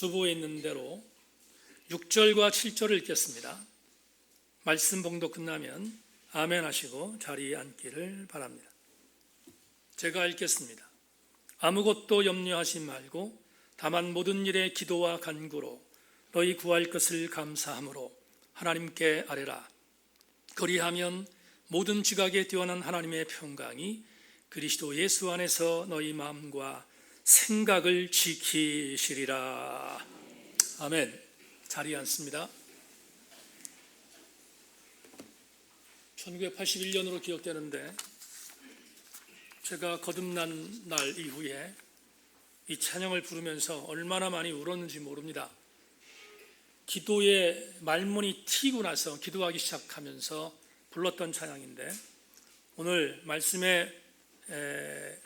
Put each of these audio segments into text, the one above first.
주보에 있는 대로 6절과 7절을 읽겠습니다. 말씀 봉독 끝나면 아멘 하시고 자리에 앉기를 바랍니다. 제가 읽겠습니다. 아무것도 염려하지 말고 다만 모든 일에 기도와 간구로 너희 구할 것을 감사함으로 하나님께 아뢰라. 그리하면 모든 지각에 뛰어난 하나님의 평강이 그리스도 예수 안에서 너희 마음과 생각을 지키시리라. 아멘. 자리에 앉습니다. 1981년으로 기억되는데 제가 거듭난 날 이후에 이 찬양을 부르면서 얼마나 많이 울었는지 모릅니다. 기도의 말문이 튀고 나서 기도하기 시작하면서 불렀던 찬양인데 오늘 말씀의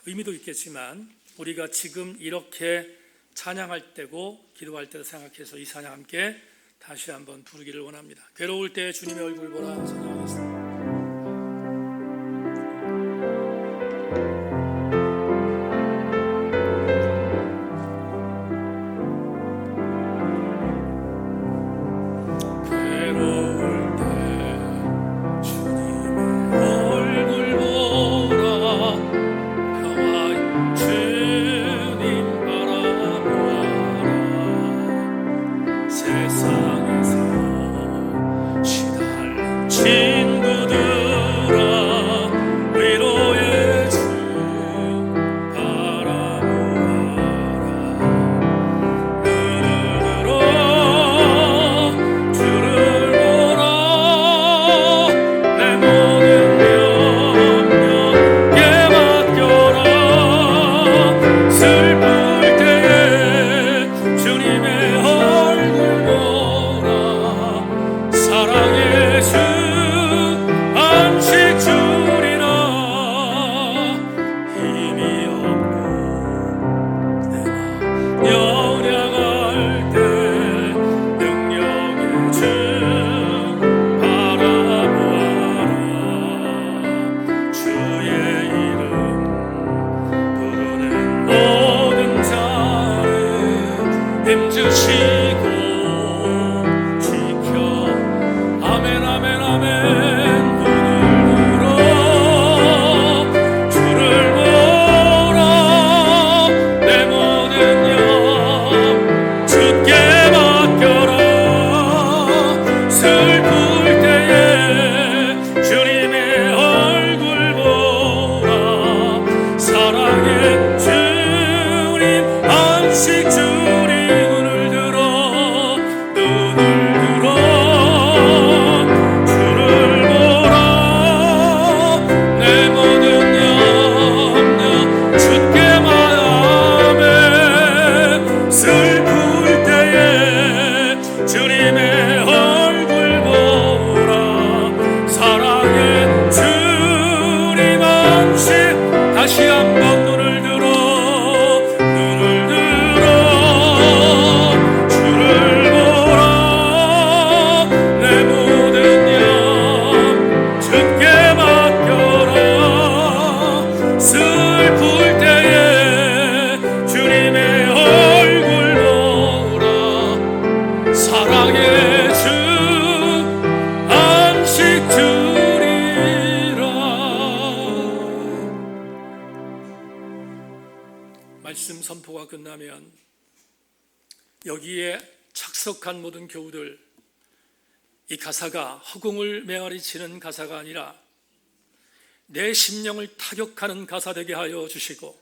의미도 있겠지만 우리가 지금 이렇게 찬양할 때고 기도할 때도 생각해서 이 찬양 함께 다시 한번 부르기를 원합니다. 괴로울 때 주님의 얼굴 보라 찬양하겠습니다. 말씀 선포가 끝나면 여기에 착석한 모든 교우들, 이 가사가 허공을 메아리치는 가사가 아니라 내 심령을 타격하는 가사 되게 하여 주시고,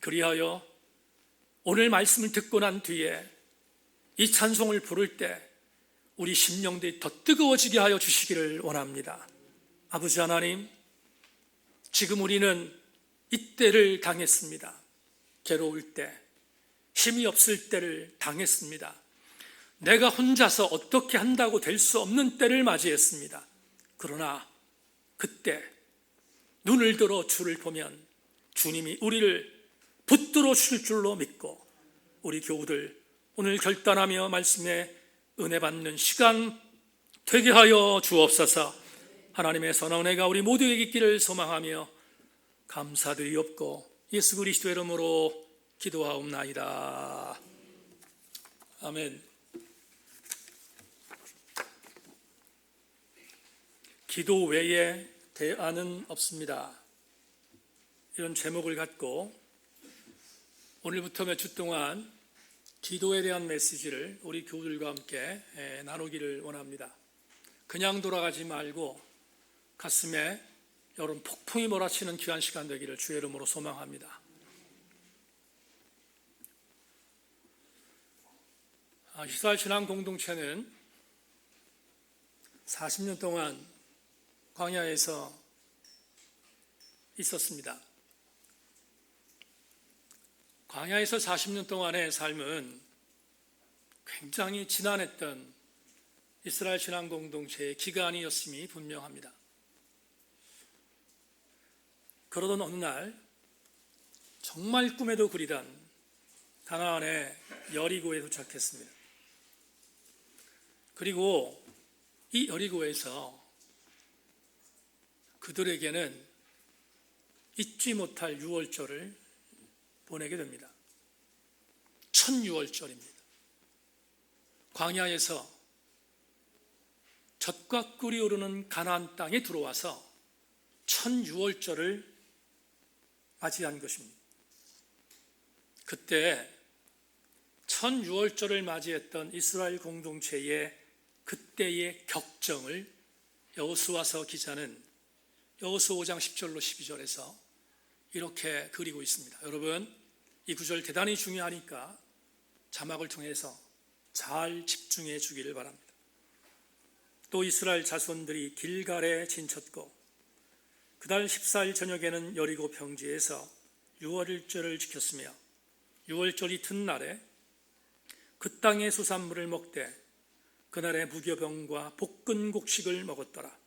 그리하여 오늘 말씀을 듣고 난 뒤에 이 찬송을 부를 때 우리 심령들이 더 뜨거워지게 하여 주시기를 원합니다. 아버지 하나님, 지금 우리는 이때를 당했습니다. 괴로울 때, 힘이 없을 때를 당했습니다. 내가 혼자서 어떻게 한다고 될 수 없는 때를 맞이했습니다. 그러나 그때 눈을 들어 주를 보면 주님이 우리를 붙들어 주실 줄로 믿고, 우리 교우들 오늘 결단하며 말씀에 은혜 받는 시간 되게 하여 주옵소서. 하나님의 선한 은혜가 우리 모두에게 있기를 소망하며 감사드리옵고 예수 그리스도의 이름으로 기도하옵나이다. 아멘. 기도 외에 대안은 없습니다. 이런 제목을 갖고 오늘부터 몇 주 동안 기도에 대한 메시지를 우리 교우들과 함께 나누기를 원합니다. 그냥 돌아가지 말고 가슴에 여러분 폭풍이 몰아치는 귀한 시간 되기를 주의 이름으로 소망합니다. 이스라엘 신앙 공동체는 40년 동안 광야에서 있었습니다. 광야에서 40년 동안의 삶은 굉장히 지난했던 이스라엘 신앙 공동체의 기간이었음이 분명합니다. 그러던 어느 날 정말 꿈에도 그리던 가나안의 여리고에 도착했습니다. 그리고 이 여리고에서 그들에게는 잊지 못할 유월절을 보내게 됩니다. 첫 유월절입니다. 광야에서 젖과 꿀이 오르는 가나안 땅에 들어와서 첫 유월절을 맞이한 것입니다. 그때 첫 유월절을 맞이했던 이스라엘 공동체의 그때의 격정을 여호수아서 기자는 여호수아 5장 10절로 12절에서 이렇게 그리고 있습니다. 여러분, 이 구절 대단히 중요하니까 자막을 통해서 잘 집중해 주기를 바랍니다. 또 이스라엘 자손들이 길갈에 진쳤고 그달 14일 저녁에는 여리고 평지에서 유월절을 지켰으며 유월절 이튿날에 그 땅의 수산물을 먹되 그날에 무교병과 볶은 곡식을 먹었더라.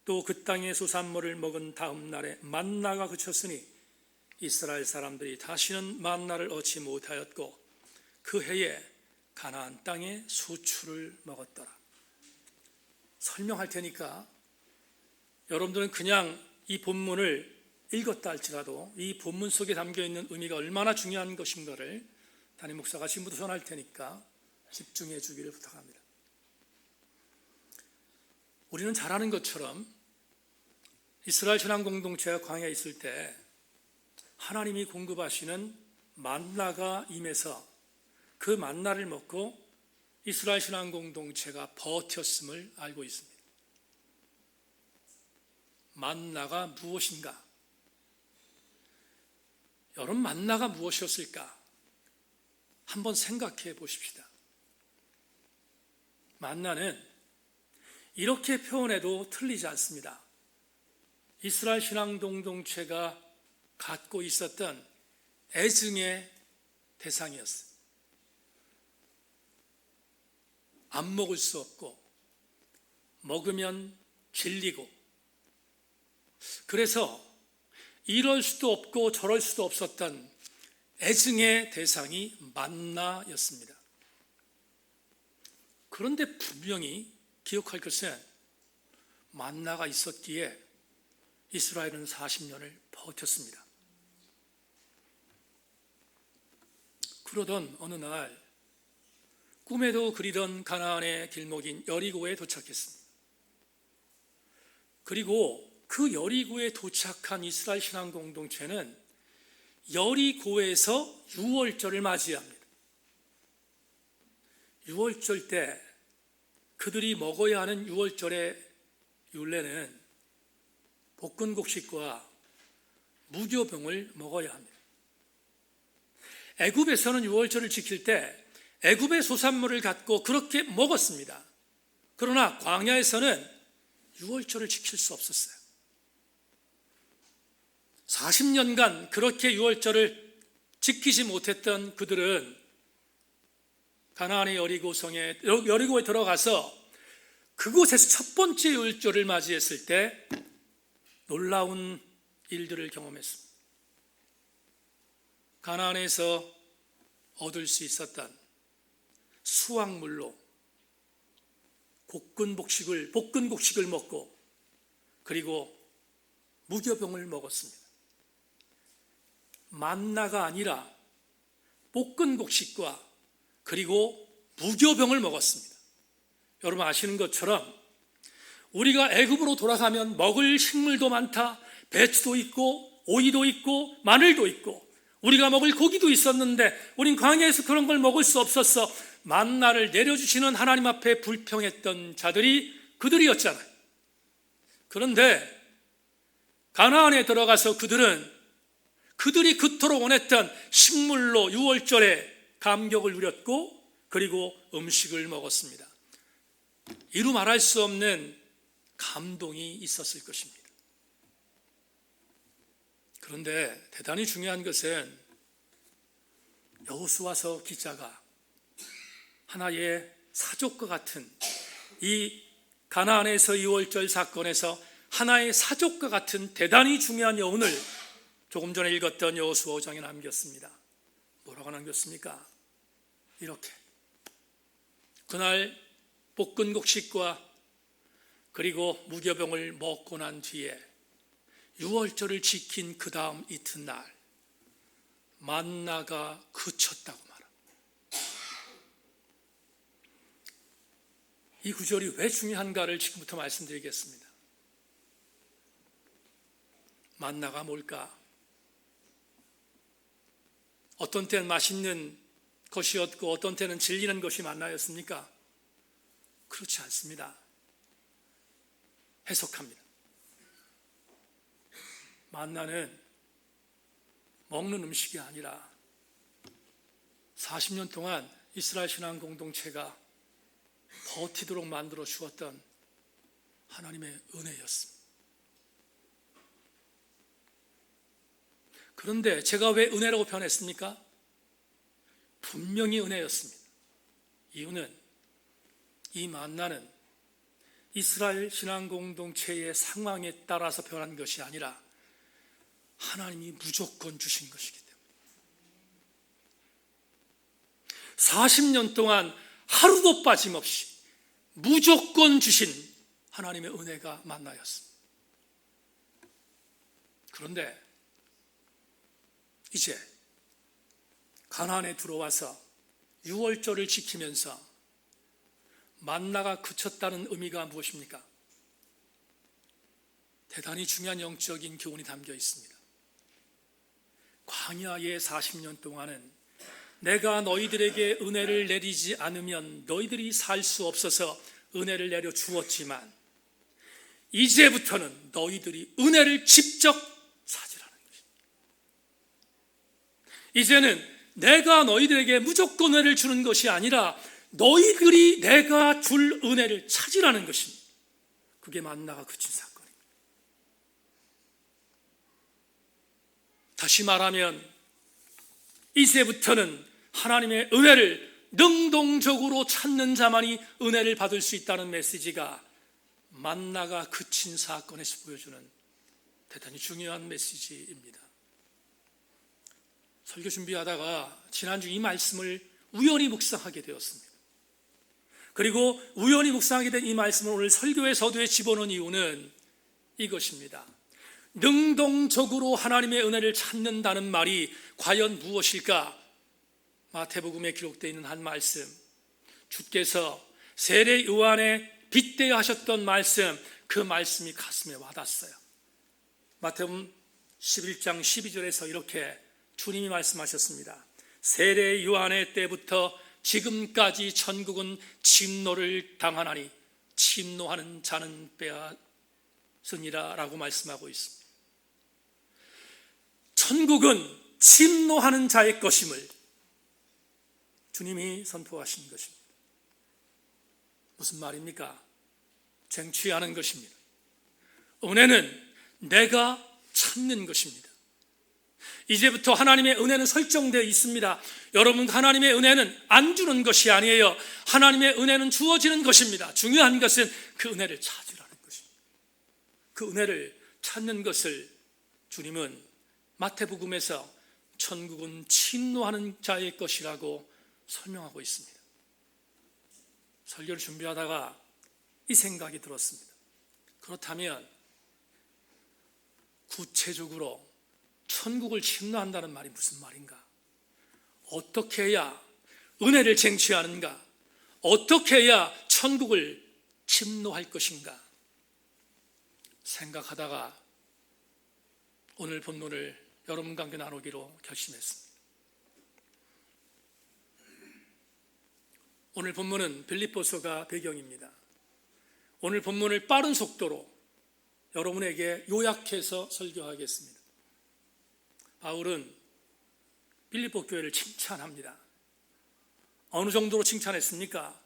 또 그 땅의 수산물을 먹은 다음 날에 만나가 그쳤으니 이스라엘 사람들이 다시는 만나를 얻지 못하였고 그 해에 가나안 땅의 수출을 먹었더라. 설명할 테니까 여러분들은 그냥 이 본문을 읽었다 할지라도 이 본문 속에 담겨있는 의미가 얼마나 중요한 것인가를 담임 목사가 지금부터 전할 테니까 집중해 주기를 부탁합니다. 우리는 잘 아는 것처럼 이스라엘 신앙 공동체가 광야에 있을 때 하나님이 공급하시는 만나가 임해서 그 만나를 먹고 이스라엘 신앙 공동체가 버텼음을 알고 있습니다. 만나가 무엇인가? 여러분, 만나가 무엇이었을까? 한번 생각해 보십시다. 만나는 이렇게 표현해도 틀리지 않습니다. 이스라엘 신앙 공동체가 갖고 있었던 애증의 대상이었어요. 안 먹을 수 없고 먹으면 질리고 그래서 이럴 수도 없고 저럴 수도 없었던 애증의 대상이 만나였습니다. 그런데 분명히 기억할 것은 만나가 있었기에 이스라엘은 40년을 버텼습니다. 그러던 어느 날 꿈에도 그리던 가나안의 길목인 여리고에 도착했습니다. 그리고 그 여리고에 도착한 이스라엘 신앙 공동체는 여리고에서 유월절을 맞이합니다. 유월절 때 그들이 먹어야 하는 유월절의 율례는 볶은 곡식과 무교병을 먹어야 합니다. 애굽에서는 유월절을 지킬 때 애굽의 소산물을 갖고 그렇게 먹었습니다. 그러나 광야에서는 유월절을 지킬 수 없었어요. 40년간 그렇게 유월절을 지키지 못했던 그들은 가나안의 여리고에 들어가서 그곳에서 첫 번째 유월절을 맞이했을 때 놀라운 일들을 경험했습니다. 가나안에서 얻을 수 있었던 수확물로 볶은 곡식을 먹고 그리고 무교병을 먹었습니다. 만나가 아니라 볶은 곡식과 그리고 무교병을 먹었습니다. 여러분 아시는 것처럼 우리가 애굽으로 돌아가면 먹을 식물도 많다. 배추도 있고 오이도 있고 마늘도 있고 우리가 먹을 고기도 있었는데 우린 광야에서 그런 걸 먹을 수 없었어. 만나를 내려주시는 하나님 앞에 불평했던 자들이 그들이었잖아요. 그런데 가나안에 들어가서 그들이 그토록 원했던 식물로 유월절에 감격을 누렸고 그리고 음식을 먹었습니다. 이루 말할 수 없는 감동이 있었을 것입니다. 그런데 대단히 중요한 것은 여호수아서 기자가 하나의 사족과 같은 이 가나안에서 유월절 사건에서 하나의 사족과 같은 대단히 중요한 여운을 조금 전에 읽었던 여호수아 5장에 남겼습니다. 뭐라고 남겼습니까? 이렇게 그날 볶은 곡식과 그리고 무교병을 먹고 난 뒤에 유월절을 지킨 그 다음 이튿날 만나가 그쳤다고 말합니다. 이 구절이 왜 중요한가를 지금부터 말씀드리겠습니다. 만나가 뭘까? 어떤 때는 맛있는 것이었고 어떤 때는 질리는 것이 만나였습니까? 그렇지 않습니다. 해석합니다. 만나는 먹는 음식이 아니라 40년 동안 이스라엘 신앙 공동체가 버티도록 만들어 주었던 하나님의 은혜였습니다. 그런데 제가 왜 은혜라고 표현했습니까? 분명히 은혜였습니다. 이유는 이 만나는 이스라엘 신앙 공동체의 상황에 따라서 변한 것이 아니라 하나님이 무조건 주신 것이기 때문에 40년 동안 하루도 빠짐없이 무조건 주신 하나님의 은혜가 만나였습니다. 그런데 이제 가나안에 들어와서 유월절을 지키면서 만나가 그쳤다는 의미가 무엇입니까? 대단히 중요한 영적인 교훈이 담겨 있습니다. 광야의 40년 동안은 내가 너희들에게 은혜를 내리지 않으면 너희들이 살 수 없어서 은혜를 내려 주었지만 이제부터는 너희들이 은혜를 직접 찾으라는 것입니다. 이제는 내가 너희들에게 무조건 은혜를 주는 것이 아니라 너희들이 내가 줄 은혜를 찾으라는 것입니다. 그게 만나가 그친 사건입니다. 다시 말하면 이제부터는 하나님의 은혜를 능동적으로 찾는 자만이 은혜를 받을 수 있다는 메시지가 만나가 그친 사건에서 보여주는 대단히 중요한 메시지입니다. 설교 준비하다가 지난주 이 말씀을 우연히 묵상하게 되었습니다. 그리고 우연히 묵상하게 된 이 말씀을 오늘 설교의 서두에 집어넣은 이유는 이것입니다. 능동적으로 하나님의 은혜를 찾는다는 말이 과연 무엇일까? 마태복음에 기록되어 있는 한 말씀, 주께서 세례 요한에 빗대어 하셨던 말씀, 그 말씀이 가슴에 와닿았어요. 마태복음 11장 12절에서 이렇게 주님이 말씀하셨습니다. 세례 요한의 때부터 지금까지 천국은 침노를 당하나니 침노하는 자는 빼앗으니라 라고 말씀하고 있습니다. 천국은 침노하는 자의 것임을 주님이 선포하신 것입니다. 무슨 말입니까? 쟁취하는 것입니다. 은혜는 내가 찾는 것입니다. 이제부터 하나님의 은혜는 설정되어 있습니다. 여러분, 하나님의 은혜는 안 주는 것이 아니에요. 하나님의 은혜는 주어지는 것입니다. 중요한 것은 그 은혜를 찾으라는 것입니다. 그 은혜를 찾는 것을 주님은 마태복음에서 천국은 침노하는 자의 것이라고 설명하고 있습니다. 설교를 준비하다가 이 생각이 들었습니다. 그렇다면 구체적으로 천국을 침노한다는 말이 무슨 말인가? 어떻게 해야 은혜를 쟁취하는가? 어떻게 해야 천국을 침노할 것인가 생각하다가 오늘 본문을 여러분과 함께 나누기로 결심했습니다. 오늘 본문은 빌립보서가 배경입니다. 오늘 본문을 빠른 속도로 여러분에게 요약해서 설교하겠습니다. 바울은 빌립보 교회를 칭찬합니다. 어느 정도로 칭찬했습니까?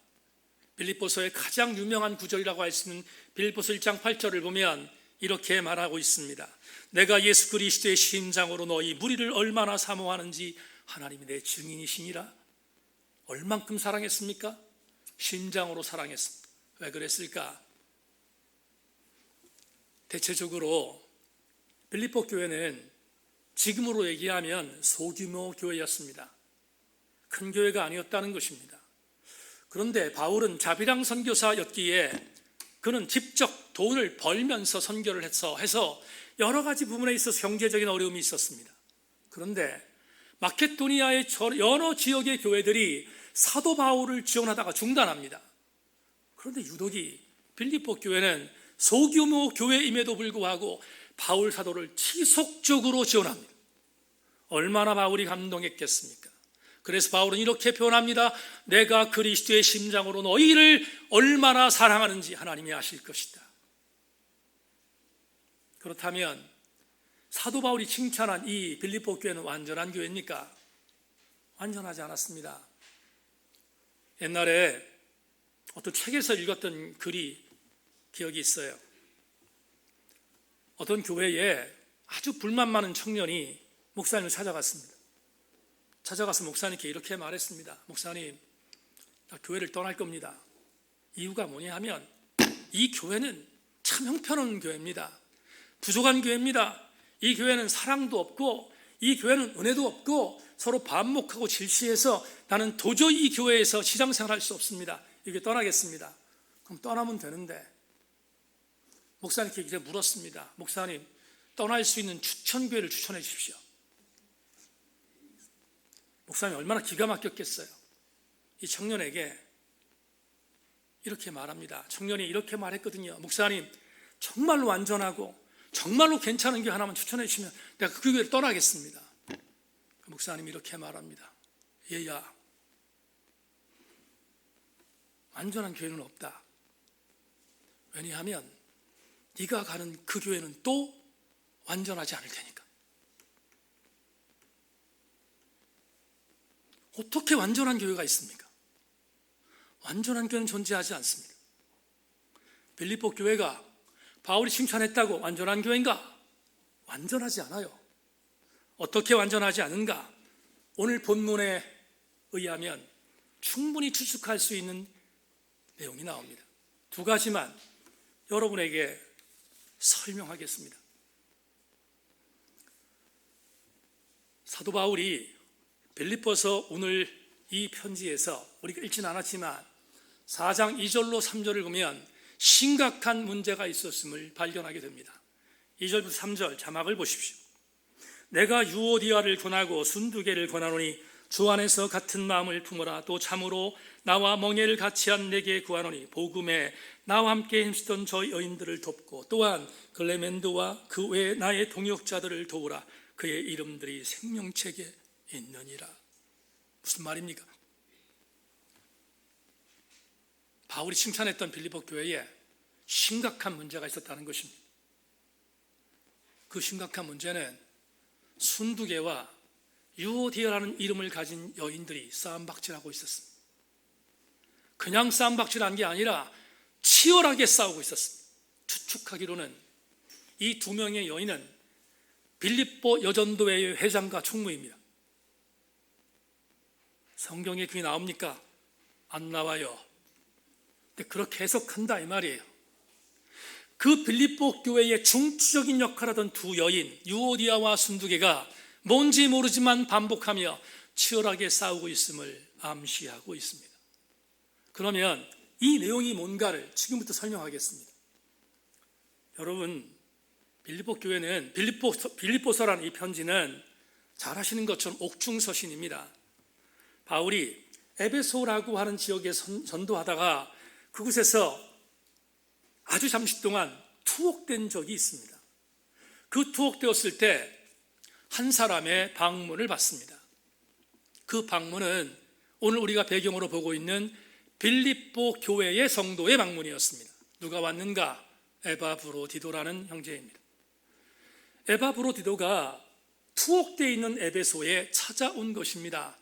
빌립보서의 가장 유명한 구절이라고 할 수 있는 빌립보서 1장 8절을 보면 이렇게 말하고 있습니다. 내가 예수 그리스도의 심장으로 너희 무리를 얼마나 사모하는지 하나님이 내 증인이시니라. 얼만큼 사랑했습니까? 심장으로 사랑했습니다. 왜 그랬을까? 대체적으로 빌립보 교회는 지금으로 얘기하면 소규모 교회였습니다. 큰 교회가 아니었다는 것입니다. 그런데 바울은 자비랑 선교사였기에 그는 직접 돈을 벌면서 선교를 해서 여러 가지 부분에 있어서 경제적인 어려움이 있었습니다. 그런데 마케도니아의 여러 지역의 교회들이 사도 바울을 지원하다가 중단합니다. 그런데 유독이 빌립보 교회는 소규모 교회임에도 불구하고 바울 사도를 지속적으로 지원합니다. 얼마나 바울이 감동했겠습니까? 그래서 바울은 이렇게 표현합니다. 내가 그리스도의 심장으로 너희를 얼마나 사랑하는지 하나님이 아실 것이다. 그렇다면 사도 바울이 칭찬한 이 빌립보 교회는 완전한 교회입니까? 완전하지 않았습니다. 옛날에 어떤 책에서 읽었던 글이 기억이 있어요. 어떤 교회에 아주 불만 많은 청년이 목사님을 찾아갔습니다. 찾아가서 목사님께 이렇게 말했습니다. 목사님, 나 교회를 떠날 겁니다. 이유가 뭐냐 하면 이 교회는 참 형편없는 교회입니다. 부족한 교회입니다. 이 교회는 사랑도 없고 이 교회는 은혜도 없고 서로 반목하고 질시해서 나는 도저히 이 교회에서 시장생활할 수 없습니다. 이게 떠나겠습니다. 그럼 떠나면 되는데 목사님께 이제 물었습니다. 목사님, 떠날 수 있는 추천교회를 추천해 주십시오. 목사님 얼마나 기가 막혔겠어요. 이 청년에게 이렇게 말합니다. 청년이 이렇게 말했거든요. 목사님, 정말로 완전하고 정말로 괜찮은 교회 하나만 추천해 주시면 내가 그 교회를 떠나겠습니다. 목사님이 이렇게 말합니다. 얘야, 완전한 교회는 없다. 왜냐하면 네가 가는 그 교회는 또 완전하지 않을 테니까. 어떻게 완전한 교회가 있습니까? 완전한 교회는 존재하지 않습니다. 빌립보 교회가 바울이 칭찬했다고 완전한 교회인가? 완전하지 않아요. 어떻게 완전하지 않은가? 오늘 본문에 의하면 충분히 추측할 수 있는 내용이 나옵니다. 두 가지만 여러분에게 설명하겠습니다. 사도 바울이 빌립보서 오늘 이 편지에서 우리가 읽지는 않았지만 4장 2절로 3절을 보면 심각한 문제가 있었음을 발견하게 됩니다. 2절부터 3절 자막을 보십시오. 내가 유오디아를 권하고 순두개를 권하노니 주 안에서 같은 마음을 품어라. 또 참으로 나와 멍에를 같이한 내게 구하노니 복음에 나와 함께 힘쓰던 저 여인들을 돕고 또한 글레멘드와 그 외 나의 동역자들을 도우라. 그의 이름들이 생명책에 있느니라. 무슨 말입니까? 바울이 칭찬했던 빌립보 교회에 심각한 문제가 있었다는 것입니다. 그 심각한 문제는 순두개와 유오디아라는 이름을 가진 여인들이 싸움박질하고 있었습니다. 그냥 싸움박질한 게 아니라 치열하게 싸우고 있었습니다. 추측하기로는 이 두 명의 여인은 빌립보 여전도회의 회장과 총무입니다. 성경에 그게 나옵니까? 안 나와요. 근데 그렇게 해석한다 이 말이에요. 그 빌립보 교회의 중추적인 역할을 하던 두 여인 유오디아와 순두개가 뭔지 모르지만 반복하며 치열하게 싸우고 있음을 암시하고 있습니다. 그러면 이 내용이 뭔가를 지금부터 설명하겠습니다. 여러분, 빌립보 교회는 빌립보서라는 이 편지는 잘 아시는 것처럼 옥중서신입니다. 바울이 에베소라고 하는 지역에 전도하다가 그곳에서 아주 잠시 동안 투옥된 적이 있습니다. 그 투옥되었을 때 한 사람의 방문을 받습니다. 그 방문은 오늘 우리가 배경으로 보고 있는 빌립보 교회의 성도의 방문이었습니다. 누가 왔는가? 에바브로디도라는 형제입니다. 에바브로디도가 투옥되어 있는 에베소에 찾아온 것입니다.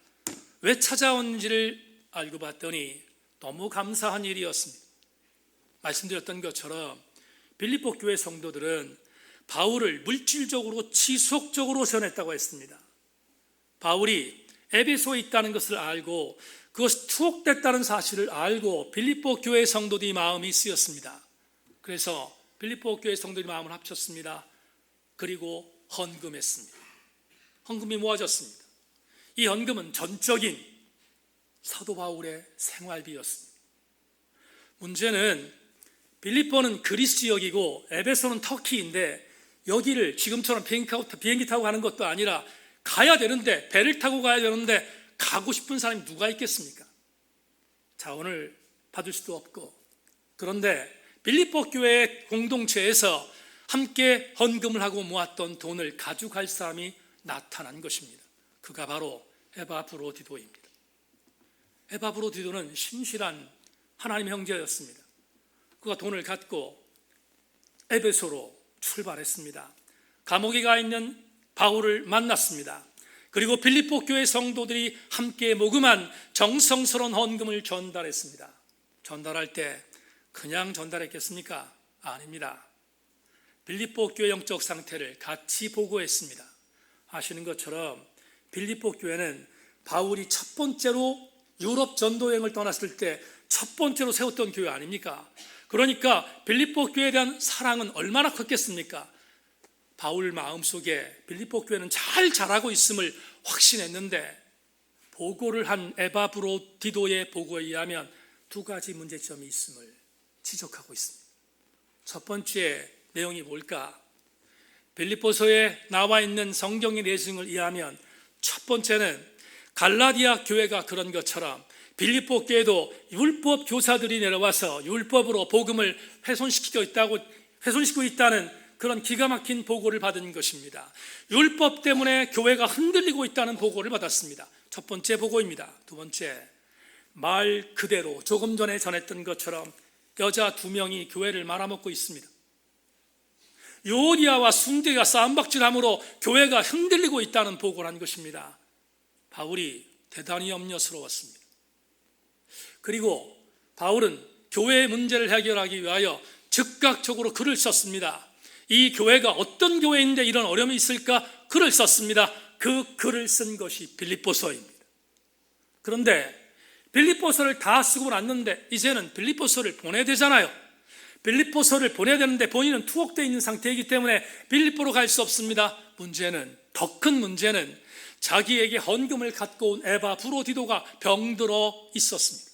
왜 찾아온지를 알고 봤더니 너무 감사한 일이었습니다. 말씀드렸던 것처럼 빌립보 교회 성도들은 바울을 물질적으로 지속적으로 전했다고 했습니다. 바울이 에베소에 있다는 것을 알고 그것이 투옥됐다는 사실을 알고 빌립보 교회 성도들의 마음이 쓰였습니다. 그래서 빌립보 교회 성도들의 마음을 합쳤습니다. 그리고 헌금했습니다. 헌금이 모아졌습니다. 이 헌금은 전적인 사도 바울의 생활비였습니다. 문제는 빌립보는 그리스 지역이고 에베소는 터키인데 여기를 지금처럼 비행기 타고 가는 것도 아니라 가야 되는데, 배를 타고 가야 되는데 가고 싶은 사람이 누가 있겠습니까? 자원을 받을 수도 없고. 그런데 빌립보 교회 공동체에서 함께 헌금을 하고 모았던 돈을 가져갈 사람이 나타난 것입니다. 그가 바로 에바브로디도입니다. 에바브로디도는 신실한 하나님의 형제였습니다. 그가 돈을 갖고 에베소로 출발했습니다. 감옥에 가 있는 바울을 만났습니다. 그리고 빌립보 교회 성도들이 함께 모금한 정성스러운 헌금을 전달했습니다. 전달할 때 그냥 전달했겠습니까? 아닙니다. 빌립보 교회 영적 상태를 같이 보고했습니다. 아시는 것처럼 빌립보 교회는 바울이 첫 번째로 유럽 전도 여행을 떠났을 때 첫 번째로 세웠던 교회 아닙니까? 그러니까 빌립보 교회에 대한 사랑은 얼마나 컸겠습니까? 바울 마음속에 빌립보 교회는 잘 자라고 있음을 확신했는데 보고를 한 에바브로디도의 보고에 의하면 두 가지 문제점이 있음을 지적하고 있습니다. 첫 번째 내용이 뭘까? 빌립보서에 나와 있는 성경의 내용을 이해하면 첫 번째는 갈라디아 교회가 그런 것처럼 빌립보 교회도 율법 교사들이 내려와서 율법으로 복음을 훼손시키고 있다는 그런 기가 막힌 보고를 받은 것입니다. 율법 때문에 교회가 흔들리고 있다는 보고를 받았습니다. 첫 번째 보고입니다. 두 번째, 말 그대로 조금 전에 전했던 것처럼 여자 2명이 교회를 말아먹고 있습니다. 요디아와 순대가 싸움박질함으로 교회가 흔들리고 있다는 보고를 한 것입니다. 바울이 대단히 염려스러웠습니다. 그리고 바울은 교회의 문제를 해결하기 위하여 즉각적으로 글을 썼습니다. 이 교회가 어떤 교회인데 이런 어려움이 있을까? 글을 썼습니다. 그 글을 쓴 것이 빌립보서입니다. 그런데 빌립보서를 다 쓰고 났는데 이제는 빌립보서를 보내야 되잖아요. 빌립보서를 보내야 되는데 본인은 투옥되어 있는 상태이기 때문에 빌립보로 갈 수 없습니다. 더 큰 문제는 자기에게 헌금을 갖고 온 에바브로디도가 병들어 있었습니다.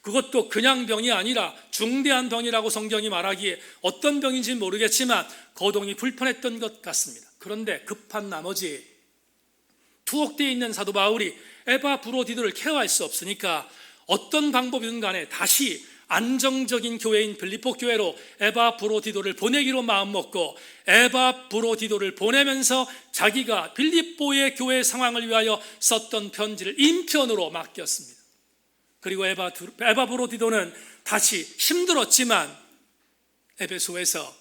그것도 그냥 병이 아니라 중대한 병이라고 성경이 말하기에 어떤 병인지 모르겠지만 거동이 불편했던 것 같습니다. 그런데 급한 나머지 투옥되어 있는 사도 바울이 에바브로디도를 케어할 수 없으니까 어떤 방법이든 간에 다시 안정적인 교회인 빌립보 교회로 에바브로디도를 보내기로 마음먹고 에바브로디도를 보내면서 자기가 빌립보의 교회 상황을 위하여 썼던 편지를 인편으로 맡겼습니다. 그리고 에바브로디도는 다시 힘들었지만 에베소에서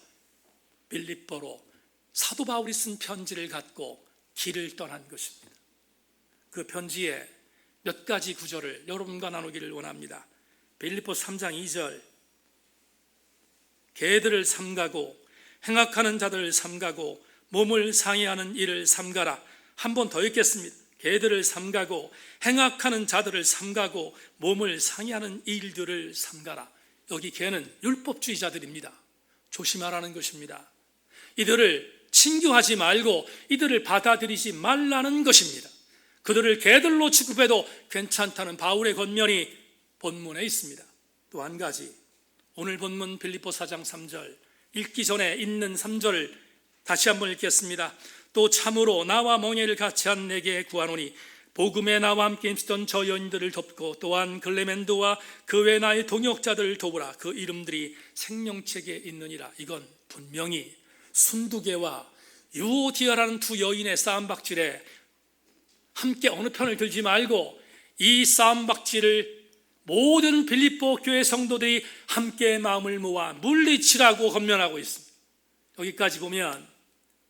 빌립보로 사도 바울이 쓴 편지를 갖고 길을 떠난 것입니다. 그 편지에 몇 가지 구절을 여러분과 나누기를 원합니다. 빌립보 3장 2절, 개들을 삼가고 행악하는 자들을 삼가고 몸을 상해하는 일을 삼가라. 한 번 더 읽겠습니다. 개들을 삼가고 행악하는 자들을 삼가고 몸을 상해하는 일들을 삼가라. 여기 개는 율법주의자들입니다. 조심하라는 것입니다. 이들을 친교하지 말고 이들을 받아들이지 말라는 것입니다. 그들을 개들로 취급해도 괜찮다는 바울의 권면이 본문에 있습니다. 또 한 가지, 오늘 본문 빌립보 4장 3절, 읽기 전에 있는 3절을 다시 한번 읽겠습니다. 또 참으로 나와 멍에를 같이 한 내게 구하노니 복음에 나와 함께 힘쓰던 저 여인들을 돕고 또한 글레멘도와 그 외 나의 동역자들을 돕으라. 그 이름들이 생명책에 있느니라. 이건 분명히 순두개와 유오디아라는 두 여인의 싸움박질에 함께 어느 편을 들지 말고 이 싸움박질을 모든 빌립보 교회 성도들이 함께 마음을 모아 물리치라고 권면하고 있습니다. 여기까지 보면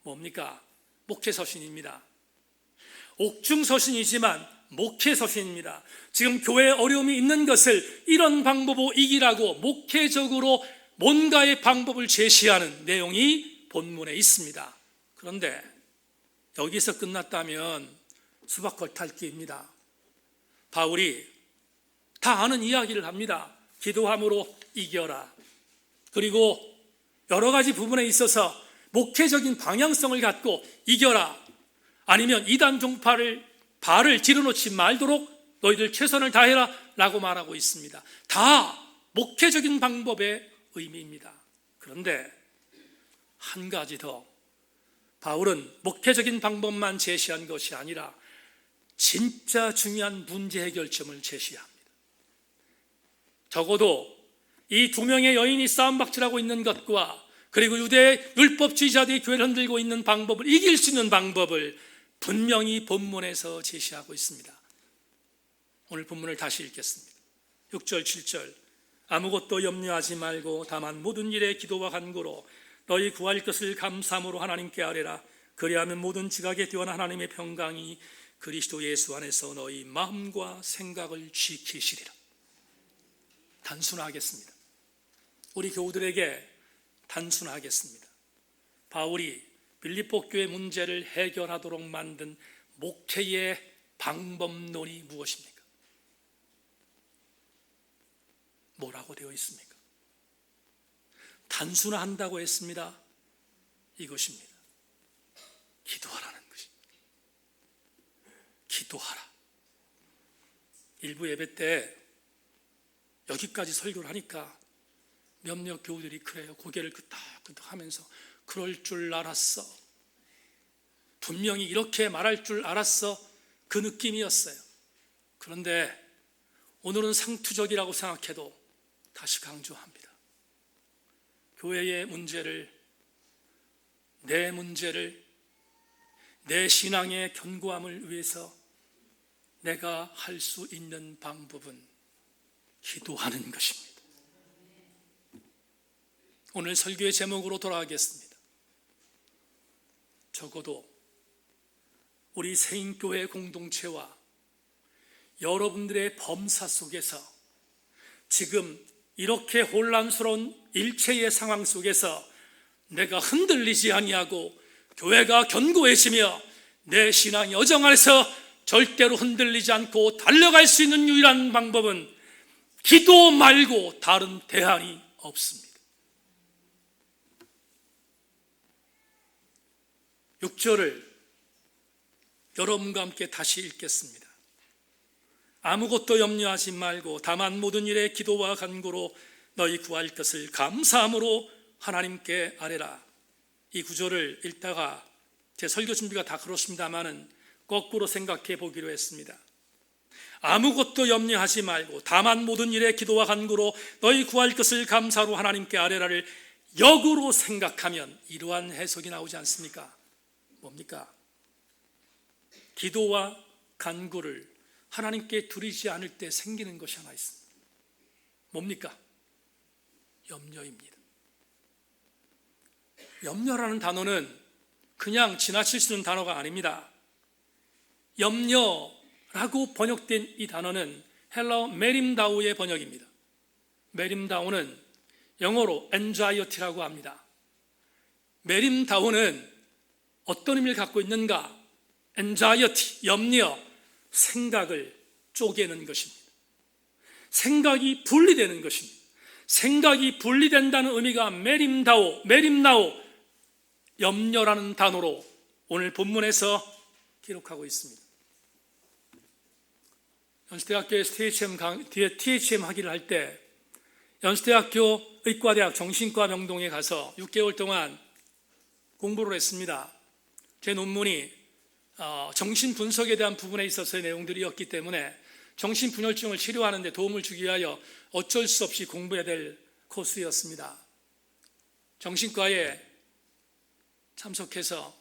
뭡니까? 목회서신입니다. 옥중서신이지만 목회서신입니다. 지금 교회에 어려움이 있는 것을 이런 방법으로 이기라고 목회적으로 뭔가의 방법을 제시하는 내용이 본문에 있습니다. 그런데 여기서 끝났다면 수박걸탈기입니다. 바울이 다 아는 이야기를 합니다. 기도함으로 이겨라. 그리고 여러 가지 부분에 있어서 목회적인 방향성을 갖고 이겨라. 아니면 이단 종파를 발을 뒤로놓지 말도록 너희들 최선을 다해라 라고 말하고 있습니다. 다 목회적인 방법의 의미입니다. 그런데 한 가지 더, 바울은 목회적인 방법만 제시한 것이 아니라 진짜 중요한 문제 해결점을 제시합니다. 적어도 이 두 명의 여인이 싸움박질하고 있는 것과 그리고 유대 율법주의자들이 교회를 흔들고 있는 방법을 이길 수 있는 방법을 분명히 본문에서 제시하고 있습니다. 오늘 본문을 다시 읽겠습니다. 6절 7절 아무것도 염려하지 말고 다만 모든 일에 기도와 간구로 너희 구할 것을 감사함으로 하나님께 아뢰라. 그리하면 모든 지각에 뛰어난 하나님의 평강이 그리스도 예수 안에서 너희 마음과 생각을 지키시리라. 단순하겠습니다. 우리 교우들에게 단순하겠습니다. 바울이 빌립보 교회 문제를 해결하도록 만든 목회의 방법론이 무엇입니까? 뭐라고 되어 있습니까? 단순화한다고 했습니다. 이것입니다. 기도하라는 것입니다. 기도하라. 일부 예배 때 여기까지 설교를 하니까 몇몇 교우들이 그래요. 고개를 끄덕끄덕 하면서 그럴 줄 알았어. 분명히 이렇게 말할 줄 알았어. 그 느낌이었어요. 그런데 오늘은 상투적이라고 생각해도 다시 강조합니다. 교회의 문제를, 내 문제를, 내 신앙의 견고함을 위해서 내가 할 수 있는 방법은 기도하는 것입니다. 오늘 설교의 제목으로 돌아가겠습니다. 적어도 우리 세인교회 공동체와 여러분들의 범사 속에서 지금 이렇게 혼란스러운 일체의 상황 속에서 내가 흔들리지 아니하고 교회가 견고해지며 내 신앙 여정 안에서 절대로 흔들리지 않고 달려갈 수 있는 유일한 방법은 기도 말고 다른 대안이 없습니다. 6절을 여러분과 함께 다시 읽겠습니다. 아무것도 염려하지 말고 다만 모든 일에 기도와 간구로 너희 구할 것을 감사함으로 하나님께 아뢰라. 이 구절을 읽다가 제 설교 준비가 다 그렇습니다만은 거꾸로 생각해 보기로 했습니다. 아무것도 염려하지 말고 다만 모든 일에 기도와 간구로 너희 구할 것을 감사로 하나님께 아뢰라를 역으로 생각하면 이러한 해석이 나오지 않습니까? 뭡니까? 기도와 간구를 하나님께 드리지 않을 때 생기는 것이 하나 있습니다. 뭡니까? 염려입니다. 염려라는 단어는 그냥 지나칠 수 있는 단어가 아닙니다. 염려라고 번역된 이 단어는 헬라어 메림다우의 번역입니다. 메림다우는 영어로 anxiety라고 합니다. 메림다우는 어떤 의미를 갖고 있는가? anxiety, 염려, 생각을 쪼개는 것입니다. 생각이 분리되는 것입니다. 생각이 분리된다는 의미가 메림나우, 염려라는 단어로 오늘 본문에서 기록하고 있습니다. 연수대학교에서 THM 학위를 할 때 연수대학교 의과대학 정신과 병동에 가서 6개월 동안 공부를 했습니다. 제 논문이 정신분석에 대한 부분에 있어서의 내용들이었기 때문에 정신분열증을 치료하는 데 도움을 주기 위하여 어쩔 수 없이 공부해야 될 코스였습니다. 정신과에 참석해서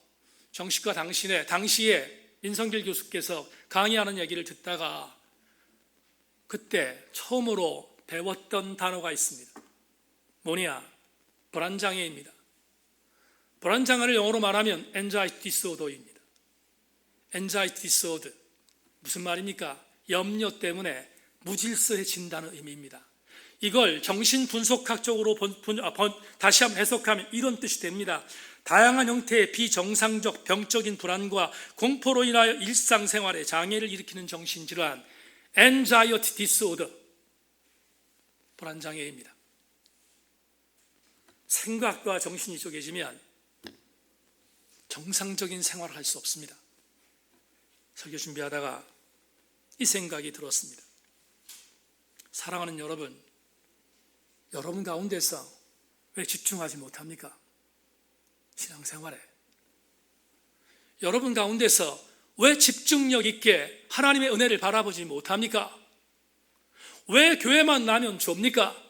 정신과 당시에 민성길 교수께서 강의하는 얘기를 듣다가 그때 처음으로 배웠던 단어가 있습니다. 뭐냐? 불안장애입니다. 불안장애를 영어로 말하면 anxiety disorder입니다. anxiety disorder. 무슨 말입니까? 염려 때문에 무질서해진다는 의미입니다. 이걸 정신분석학적으로 다시 한번 해석하면 이런 뜻이 됩니다. 다양한 형태의 비정상적 병적인 불안과 공포로 인하여 일상생활에 장애를 일으키는 정신질환, anxiety disorder, 불안장애입니다. 생각과 정신이 쪼개지면 정상적인 생활을 할 수 없습니다. 설교 준비하다가 이 생각이 들었습니다. 사랑하는 여러분, 여러분 가운데서 왜 집중하지 못합니까? 신앙생활에. 여러분 가운데서 왜 집중력 있게 하나님의 은혜를 바라보지 못합니까? 왜 교회만 나면 좁니까?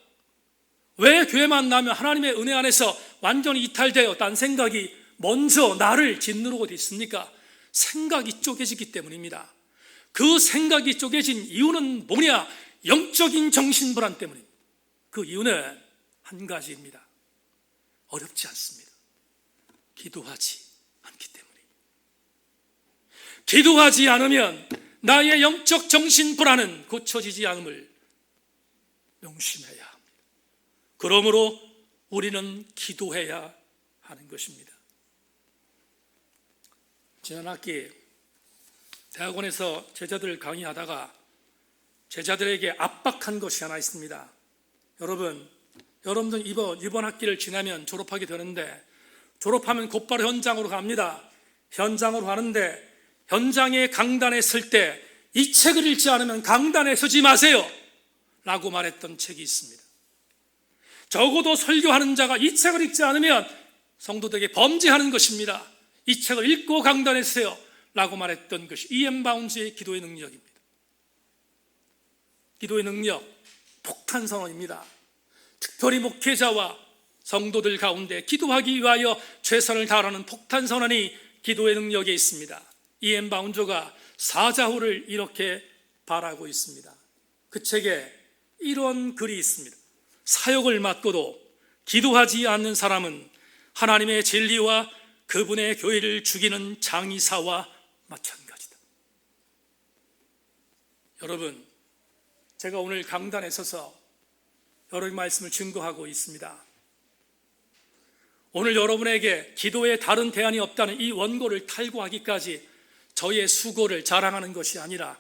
왜 교회만 나면 하나님의 은혜 안에서 완전히 이탈되어 딴 생각이 먼저 나를 짓누르고 있습니까? 생각이 쪼개지기 때문입니다. 그 생각이 쪼개진 이유는 뭐냐? 영적인 정신불안 때문입니다. 그 이유는 한 가지입니다. 어렵지 않습니다. 기도하지 않기 때문입니다. 기도하지 않으면 나의 영적 정신불안은 고쳐지지 않음을 명심해야 합니다. 그러므로 우리는 기도해야 하는 것입니다. 지난 학기 대학원에서 제자들 강의하다가 제자들에게 압박한 것이 하나 있습니다. 여러분들 이번 학기를 지나면 졸업하게 되는데 졸업하면 곧바로 현장으로 갑니다. 현장으로 가는데 현장의 강단에 설 때 이 책을 읽지 않으면 강단에 서지 마세요 라고 말했던 책이 있습니다. 적어도 설교하는 자가 이 책을 읽지 않으면 성도들에게 범죄하는 것입니다. 이 책을 읽고 강단에 서세요 라고 말했던 것이 E.M. 바운즈의 기도의 능력입니다. 기도의 능력, 폭탄선언입니다. 특별히 목회자와 성도들 가운데 기도하기 위하여 최선을 다하는 폭탄선언이 기도의 능력에 있습니다. E.M. 바운저가 사자후를 이렇게 바라고 있습니다. 그 책에 이런 글이 있습니다. 사역을 맡고도 기도하지 않는 사람은 하나님의 진리와 그분의 교회를 죽이는 장의사와 마찬가지다. 여러분, 제가 오늘 강단에 서서 여러분의 말씀을 증거하고 있습니다. 오늘 여러분에게 기도에 다른 대안이 없다는 이 원고를 탈구하기까지 저의 수고를 자랑하는 것이 아니라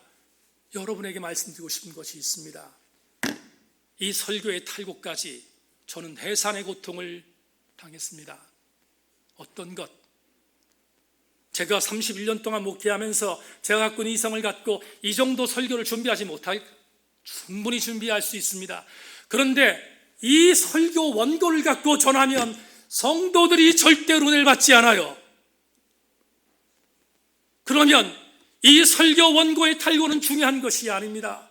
여러분에게 말씀드리고 싶은 것이 있습니다. 이 설교의 탈구까지 저는 해산의 고통을 당했습니다. 어떤 것? 제가 31년 동안 목회하면서 제가 갖고 있는 이성을 갖고 이 정도 설교를 준비하지 못할, 충분히 준비할 수 있습니다. 그런데 이 설교 원고를 갖고 전하면 성도들이 절대로 은혜를 받지 않아요. 그러면 이 설교 원고의 탈구는 중요한 것이 아닙니다.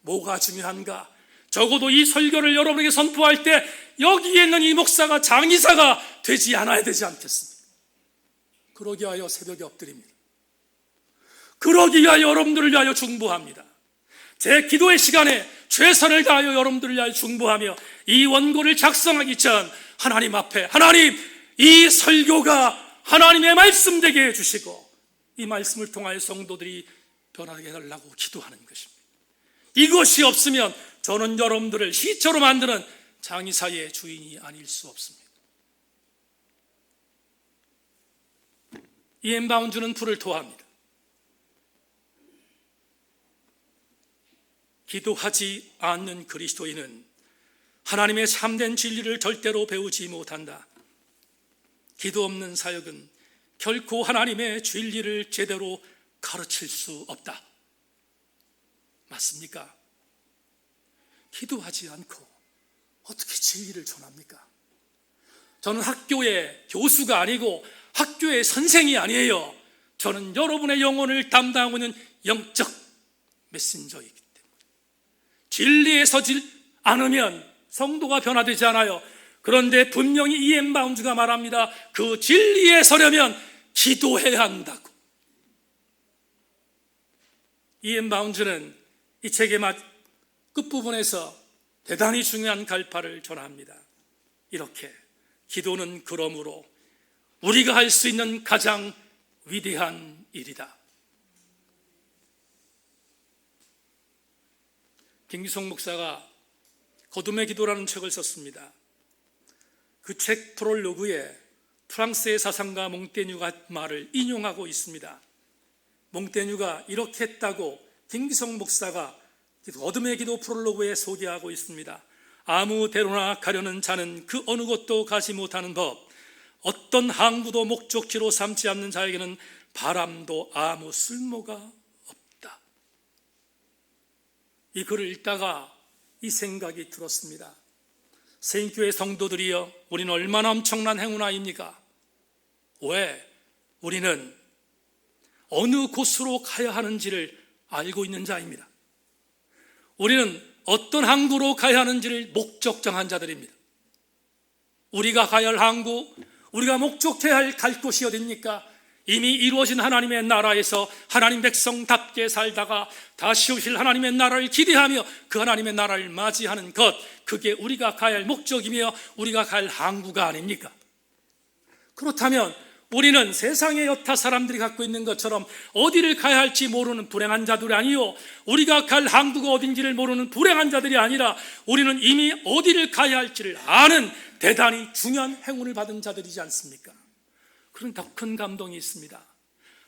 뭐가 중요한가? 적어도 이 설교를 여러분에게 선포할 때 여기에 있는 이 목사가 장의사가 되지 않아야 되지 않겠습니까? 그러기 위하여 새벽에 엎드립니다. 그러기 위하여 여러분들을 위하여 중보합니다. 제 기도의 시간에 최선을 다하여 여러분들을 위하여 중보하며 이 원고를 작성하기 전 하나님 앞에, 하나님, 이 설교가 하나님의 말씀 되게 해주시고 이 말씀을 통하여 성도들이 변하게 해달라고 기도하는 것입니다. 이것이 없으면 저는 여러분들을 시체로 만드는 장의사의 주인이 아닐 수 없습니다. E.M. 바운즈는 불을 토합니다. 기도하지 않는 그리스도인은 하나님의 참된 진리를 절대로 배우지 못한다. 기도 없는 사역은 결코 하나님의 진리를 제대로 가르칠 수 없다. 맞습니까? 기도하지 않고 어떻게 진리를 전합니까? 저는 학교의 교수가 아니고 학교의 선생이 아니에요. 저는 여러분의 영혼을 담당하고 있는 영적 메신저이기 때문에 진리에 서지 않으면 성도가 변화되지 않아요. 그런데 분명히 이엠 바운즈가 말합니다. 그 진리에 서려면 기도해야 한다고. 이엠 바운즈는 이 책의 끝부분에서 대단히 중요한 갈파를 전합니다. 이렇게 기도는 그러므로 우리가 할 수 있는 가장 위대한 일이다. 김기성 목사가 거듭의 기도라는 책을 썼습니다. 그 책 프롤로그에 프랑스의 사상가 몽테뉴가 말을 인용하고 있습니다. 몽테뉴가 이렇게 했다고 김기성 목사가 거듭의 기도 프롤로그에 소개하고 있습니다. 아무 데로나 가려는 자는 그 어느 곳도 가지 못하는 법, 어떤 항구도 목적지로 삼지 않는 자에게는 바람도 아무 쓸모가 없다. 이 글을 읽다가 이 생각이 들었습니다. 세인교회 성도들이여, 우리는 얼마나 엄청난 행운아입니까? 왜? 우리는 어느 곳으로 가야 하는지를 알고 있는 자입니다. 우리는 어떤 항구로 가야 하는지를 목적 정한 자들입니다. 우리가 가야 할 항구, 우리가 목적해야 할 갈 곳이 어디입니까? 이미 이루어진 하나님의 나라에서 하나님 백성답게 살다가 다시 오실 하나님의 나라를 기대하며 그 하나님의 나라를 맞이하는 것, 그게 우리가 가야 할 목적이며 우리가 갈 항구가 아닙니까? 그렇다면 우리는 세상의 여타 사람들이 갖고 있는 것처럼 어디를 가야 할지 모르는 불행한 자들이 아니요, 우리가 갈 항구가 어딘지를 모르는 불행한 자들이 아니라 우리는 이미 어디를 가야 할지를 아는 대단히 중요한 행운을 받은 자들이지 않습니까? 그런 더 큰 감동이 있습니다.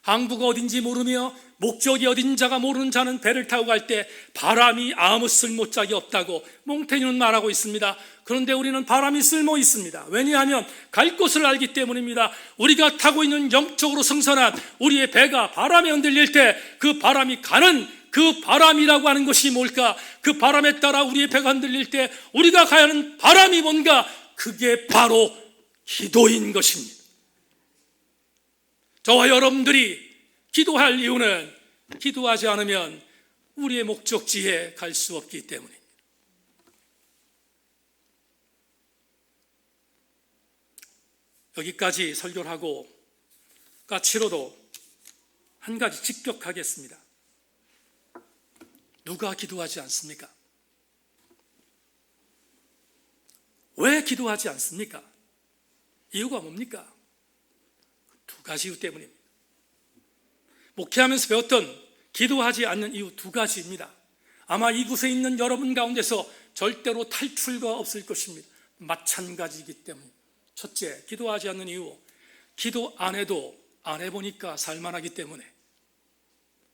항구가 어딘지 모르며 목적이 어딘지가 모르는 자는 배를 타고 갈 때 바람이 아무 쓸모짝이 없다고 몽테뉴는 말하고 있습니다. 그런데 우리는 바람이 쓸모 있습니다. 왜냐하면 갈 곳을 알기 때문입니다. 우리가 타고 있는 영적으로 승선한 우리의 배가 바람에 흔들릴 때 그 바람이 가는 그 바람이라고 하는 것이 뭘까? 그 바람에 따라 우리의 배가 흔들릴 때 우리가 가야 하는 바람이 뭔가? 그게 바로 기도인 것입니다. 저와 여러분들이 기도할 이유는 기도하지 않으면 우리의 목적지에 갈 수 없기 때문입니다. 여기까지 설교를 하고 까치로도 한 가지 직격하겠습니다. 누가 기도하지 않습니까? 왜 기도하지 않습니까? 이유가 뭡니까? 두 가지 이유 때문입니다. 목회하면서 배웠던 기도하지 않는 이유 두 가지입니다. 아마 이곳에 있는 여러분 가운데서 절대로 탈출가 없을 것입니다. 마찬가지이기 때문입니다. 첫째, 기도하지 않는 이유, 기도 안 해도 안 해보니까 살만하기 때문에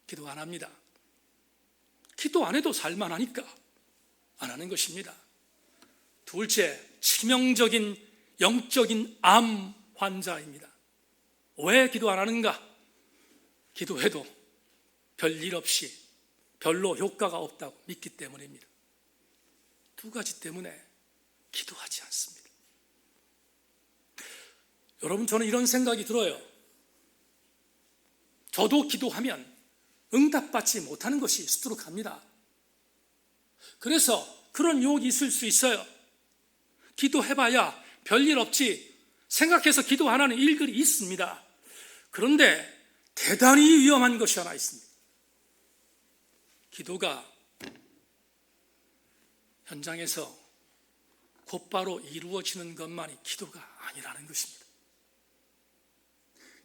기도 안 합니다. 기도 안 해도 살만하니까 안 하는 것입니다. 둘째, 치명적인 영적인 암 환자입니다. 왜 기도 안 하는가? 기도해도 별일 없이 별로 효과가 없다고 믿기 때문입니다. 두 가지 때문에 기도하지 않습니다. 여러분, 저는 이런 생각이 들어요. 저도 기도하면 응답받지 못하는 것이 수두룩합니다. 그래서 그런 유혹이 있을 수 있어요. 기도해봐야 별일 없지 생각해서 기도 안 하는 일들이 있습니다. 그런데 대단히 위험한 것이 하나 있습니다. 기도가 현장에서 곧바로 이루어지는 것만이 기도가 아니라는 것입니다.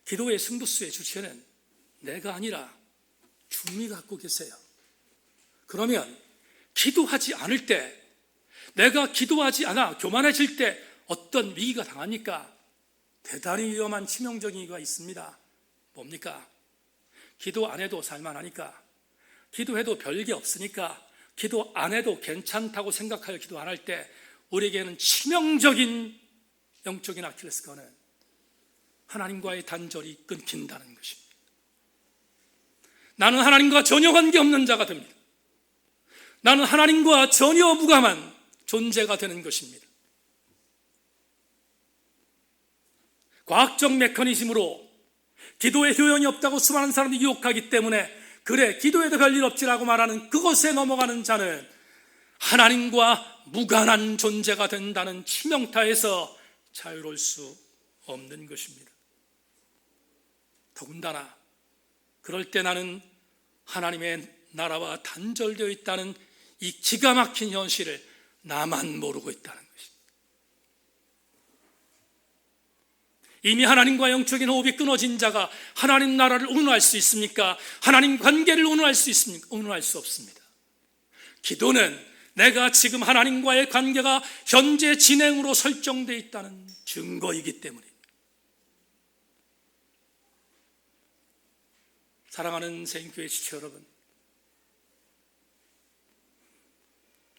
기도의 승부수의 주체는 내가 아니라 주님이 갖고 계세요. 그러면 기도하지 않을 때, 내가 기도하지 않아 교만해질 때 어떤 위기가 당합니까? 대단히 위험한 치명적인 위기가 있습니다. 뭡니까? 기도 안 해도 살만하니까, 기도해도 별게 없으니까, 기도 안 해도 괜찮다고 생각하여 기도 안 할 때 우리에게는 치명적인 영적인 아킬레스건은 하나님과의 단절이 끊긴다는 것입니다. 나는 하나님과 전혀 관계없는 자가 됩니다. 나는 하나님과 전혀 무감한 존재가 되는 것입니다. 과학적 메커니즘으로 기도에 효용이 없다고 수많은 사람들이 유혹하기 때문에 그래 기도해도 별일 없지라고 말하는 그것에 넘어가는 자는 하나님과 무관한 존재가 된다는 치명타에서 자유로울 수 없는 것입니다. 더군다나 그럴 때 나는 하나님의 나라와 단절되어 있다는 이 기가 막힌 현실을 나만 모르고 있다는 것입니다. 이미 하나님과 영적인 호흡이 끊어진 자가 하나님 나라를 운운할 수 있습니까? 하나님 관계를 운운할 수 있습니까? 운운할 수 없습니다. 기도는 내가 지금 하나님과의 관계가 현재 진행으로 설정되어 있다는 증거이기 때문입니다. 사랑하는 새인교회 지체 여러분,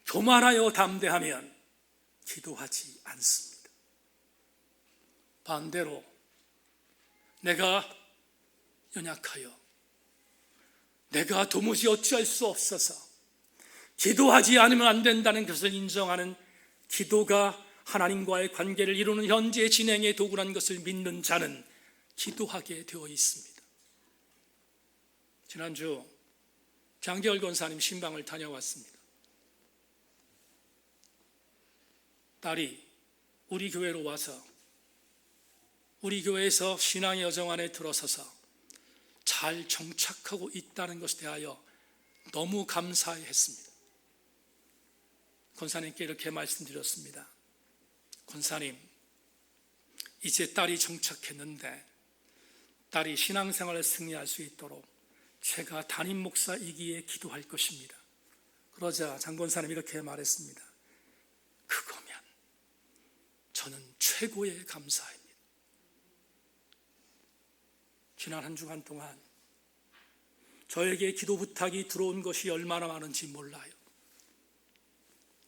교만하여 담대하면 기도하지 않습니다. 반대로 내가 연약하여 내가 도무지 어찌할 수 없어서 기도하지 않으면 안 된다는 것을 인정하는 기도가 하나님과의 관계를 이루는 현재 진행의 도구라는 것을 믿는 자는 기도하게 되어 있습니다. 지난주 장계월 권사님 신방을 다녀왔습니다. 딸이 우리 교회로 와서 우리 교회에서 신앙의 여정 안에 들어서서 잘 정착하고 있다는 것에 대하여 너무 감사했습니다. 권사님께 이렇게 말씀드렸습니다. 권사님, 이제 딸이 정착했는데 딸이 신앙생활을 승리할 수 있도록 제가 담임 목사이기에 기도할 것입니다. 그러자 장 권사님이 이렇게 말했습니다. 그거면 저는 최고의 감사입니다. 지난 한 주간 동안 저에게 기도 부탁이 들어온 것이 얼마나 많은지 몰라요.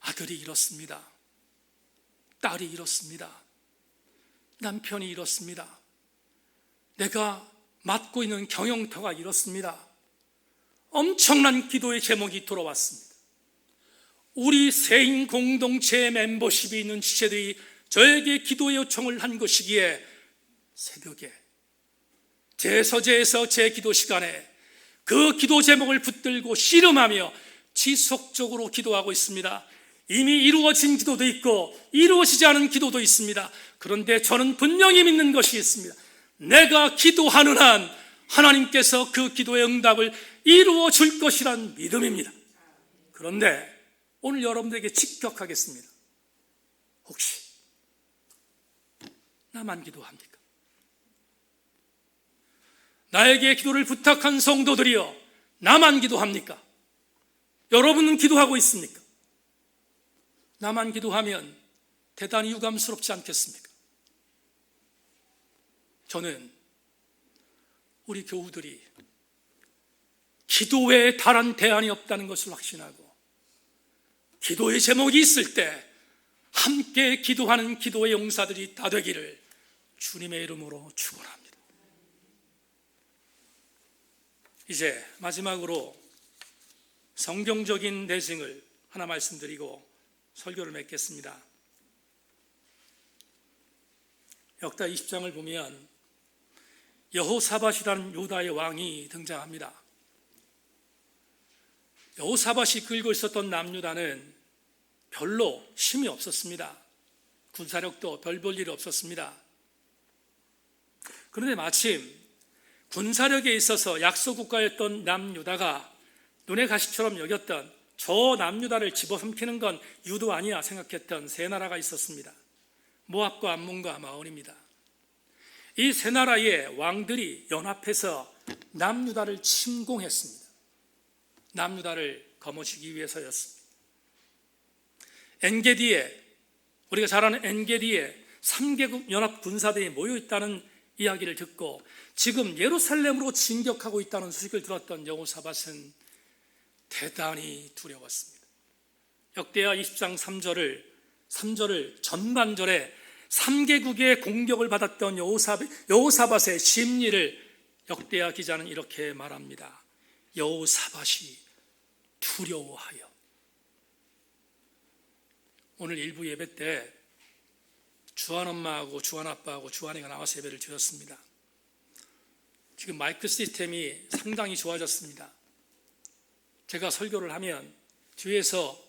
아들이 이렇습니다. 딸이 이렇습니다. 남편이 이렇습니다. 내가 맡고 있는 경영터가 이렇습니다. 엄청난 기도의 제목이 들어왔습니다. 우리 세인 공동체의 멤버십이 있는 지체들이 저에게 기도의 요청을 한 것이기에 새벽에 제 서재에서 제 기도 시간에 그 기도 제목을 붙들고 씨름하며 지속적으로 기도하고 있습니다. 이미 이루어진 기도도 있고 이루어지지 않은 기도도 있습니다. 그런데 저는 분명히 믿는 것이 있습니다. 내가 기도하는 한 하나님께서 그 기도의 응답을 이루어 줄 것이란 믿음입니다. 그런데 오늘 여러분들에게 직격하겠습니다. 혹시 나만 기도합니까? 나에게 기도를 부탁한 성도들이여 나만 기도합니까? 여러분은 기도하고 있습니까? 나만 기도하면 대단히 유감스럽지 않겠습니까? 저는 우리 교우들이 기도에 달한 대안이 없다는 것을 확신하고 기도의 제목이 있을 때 함께 기도하는 기도의 용사들이 다 되기를 주님의 이름으로 축원합니다. 이제 마지막으로 성경적인 내증을 하나 말씀드리고 설교를 맺겠습니다. 역다 20장을 보면 여호사밧이라는 유다의 왕이 등장합니다. 여호사밧이 끌고 있었던 남유다는 별로 힘이 없었습니다. 군사력도 별 볼 일이 없었습니다. 그런데 마침 군사력에 있어서 약소국가였던 남유다가 눈의 가시처럼 여겼던 저 남유다를 집어삼키는 건 유도 아니야 생각했던 세 나라가 있었습니다. 모압과 암몬과 마온입니다. 이 세 나라의 왕들이 연합해서 남유다를 침공했습니다. 남유다를 거머쥐기 위해서였습니다. 엔게디에, 우리가 잘 아는 엔게디에 3개국 연합 군사들이 모여 있다는 이야기를 듣고 지금 예루살렘으로 진격하고 있다는 소식을 들었던 여호사밧은 대단히 두려웠습니다. 역대하 20장 3절을 전반절에 3개국의 공격을 받았던 여호사밧의 심리를 역대하 기자는 이렇게 말합니다. 여호사밧이 두려워하여. 오늘 일부 예배 때 주한 엄마하고 주한 아빠하고 주한이가 나와서 예배를 드렸습니다. 지금 마이크 시스템이 상당히 좋아졌습니다. 제가 설교를 하면 뒤에서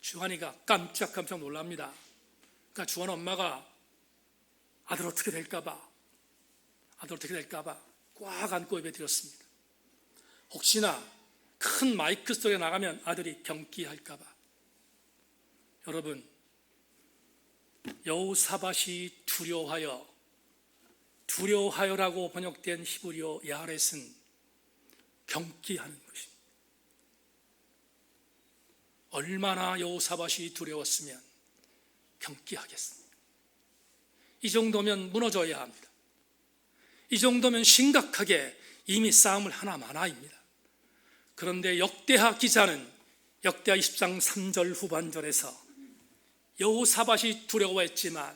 주한이가 깜짝깜짝 놀랍니다. 그러니까 주한 엄마가 아들 어떻게 될까봐 꽉 안고 예배드렸습니다. 혹시나 큰 마이크 소리가 나가면 아들이 경기할까봐. 여러분, 여호사밧이 두려워하여라고 번역된 히브리어 야렛은 경기하는 것입니다. 얼마나 여호사밧이 두려웠으면 경기하겠습니까? 이 정도면 무너져야 합니다. 이 정도면 심각하게 이미 싸움을 하나 마나입니다. 그런데 역대하 기자는 역대하 20장 3절 후반절에서 여호사밧이 두려워했지만,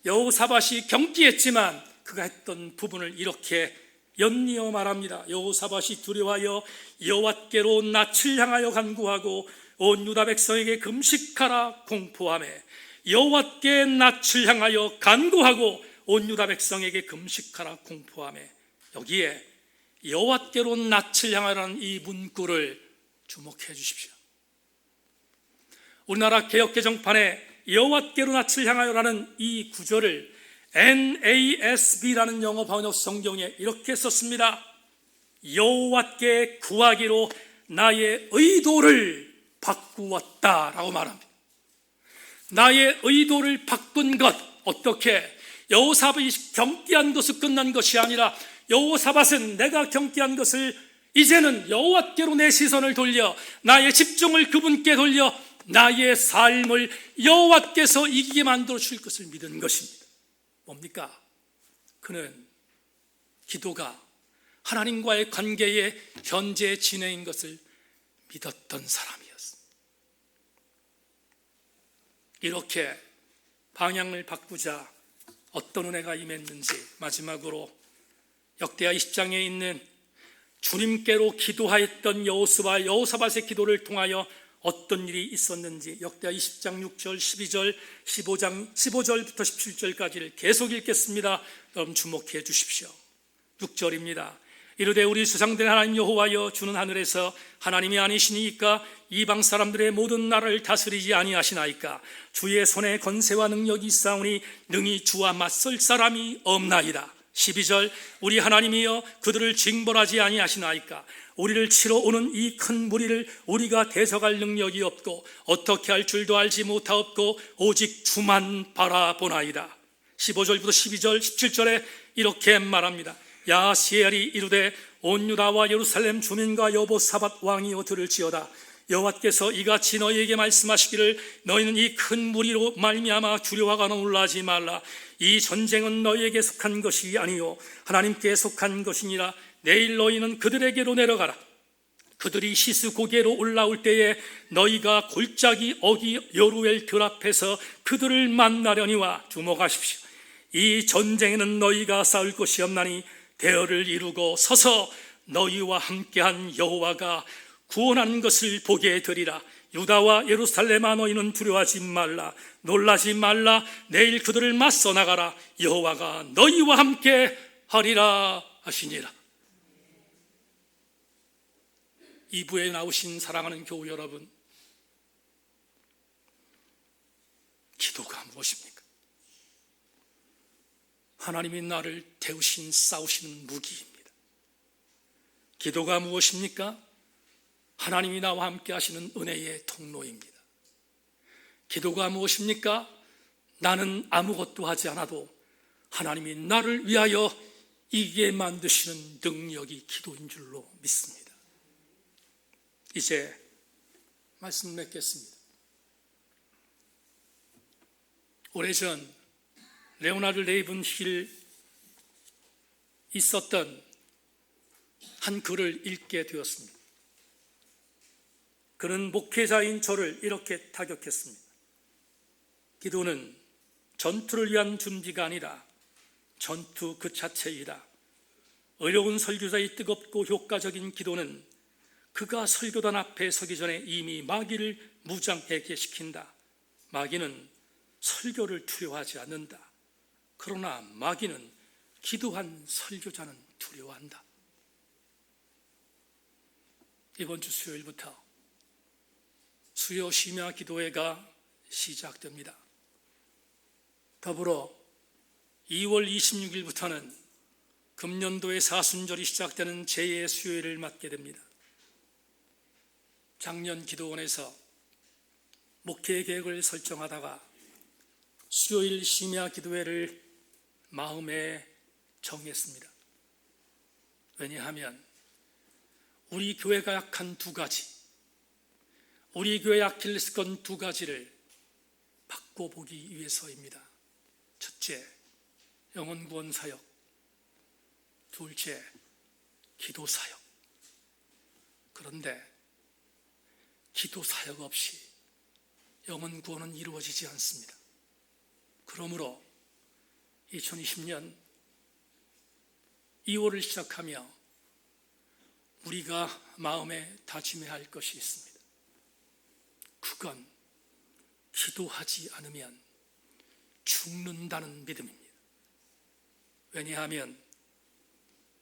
여호사밧이 경기했지만 그가 했던 부분을 이렇게 연이어 말합니다. 여호사밧이 두려워하여 여호와께로 낯을 향하여 간구하고 온 유다 백성에게 금식하라 공포하며, 여호와께 낯을 향하여 간구하고 온 유다 백성에게 금식하라 공포하며. 여기에 여호와께로 낯을 향하라는 이 문구를 주목해 주십시오. 우리나라 개역개정판에 여호와께로 낯을 향하여라는 이 구절을 NASB라는 영어 번역 성경에 이렇게 썼습니다. 여호와께 구하기로 나의 의도를 바꾸었다라고 말합니다. 나의 의도를 바꾼 것, 어떻게? 여호사밧이 경기한 것을 끝난 것이 아니라 여호사밧은 내가 경기한 것을 이제는 여호와께로 내 시선을 돌려, 나의 집중을 그분께 돌려 나의 삶을 여호와께서 이기게 만들어 주실 것을 믿은 것입니다. 뭡니까? 그는 기도가 하나님과의 관계의 현재 진행인 것을 믿었던 사람이었습니다. 이렇게 방향을 바꾸자 어떤 은혜가 임했는지, 마지막으로 역대하 20장에 있는 주님께로 기도하였던 여호사밧의 기도를 통하여 어떤 일이 있었는지 역대하 20장 6절, 12절, 15절부터 17절까지를 계속 읽겠습니다. 여러분 주목해 주십시오. 6절입니다. 이르되 우리 수상된 하나님 여호와여, 주는 하늘에서 하나님이 아니시니까 이방 사람들의 모든 나라를 다스리지 아니하시나이까? 주의 손에 권세와 능력이 있사오니 능히 주와 맞설 사람이 없나이다. 12절, 우리 하나님이여 그들을 징벌하지 아니하시나이까? 우리를 치러 오는 이 큰 무리를 우리가 대적할 능력이 없고 어떻게 할 줄도 알지 못하옵고 오직 주만 바라보나이다. 15절부터 12절 17절에 이렇게 말합니다. 야시엘이 이르되 온 유다와 예루살렘 주민과 여호사밧 왕이여 들을지어다. 여호와께서 이같이 너희에게 말씀하시기를 너희는 이 큰 무리로 말미암아 두려워하거나 놀라지 말라. 이 전쟁은 너희에게 속한 것이 아니요 하나님께 속한 것이니라. 내일 너희는 그들에게로 내려가라. 그들이 시스 고개로 올라올 때에 너희가 골짜기 어기 여루엘 들 앞에서 그들을 만나려니와. 주목하십시오. 이 전쟁에는 너희가 싸울 것이 없나니 대열을 이루고 서서 너희와 함께한 여호와가 구원한 것을 보게 되리라. 유다와 예루살렘아 너희는 두려워하지 말라. 놀라지 말라. 내일 그들을 맞서 나가라. 여호와가 너희와 함께 하리라 하시니라. 2부에 나오신 사랑하는 교우 여러분, 기도가 무엇입니까? 하나님이 나를 태우신 싸우시는 무기입니다. 기도가 무엇입니까? 하나님이 나와 함께 하시는 은혜의 통로입니다. 기도가 무엇입니까? 나는 아무것도 하지 않아도 하나님이 나를 위하여 이기게 만드시는 능력이 기도인 줄로 믿습니다. 이제 말씀 맺겠습니다. 오래전 레오나르 레이븐힐 있었던 한 글을 읽게 되었습니다. 그는 목회자인 저를 이렇게 타격했습니다. 기도는 전투를 위한 준비가 아니라 전투 그 자체이다. 어려운 설교자의 뜨겁고 효과적인 기도는 그가 설교단 앞에 서기 전에 이미 마귀를 무장하게 시킨다. 마귀는 설교를 두려워하지 않는다. 그러나 마귀는 기도한 설교자는 두려워한다. 이번 주 수요일부터 수요 심야 기도회가 시작됩니다. 더불어 2월 26일부터는 금년도의 사순절이 시작되는 제2의 수요일을 맞게 됩니다. 작년 기도원에서 목회 계획을 설정하다가 수요일 심야 기도회를 마음에 정했습니다. 왜냐하면 우리 교회가 약한 두 가지, 우리 교회 아킬레스건 두 가지를 바꿔보기 위해서입니다. 첫째, 영혼구원 사역. 둘째, 기도 사역. 그런데 기도 사역 없이 영혼구원은 이루어지지 않습니다. 그러므로 2020년 2월을 시작하며 우리가 마음에 다짐해야 할 것이 있습니다. 그건 기도하지 않으면 죽는다는 믿음입니다. 왜냐하면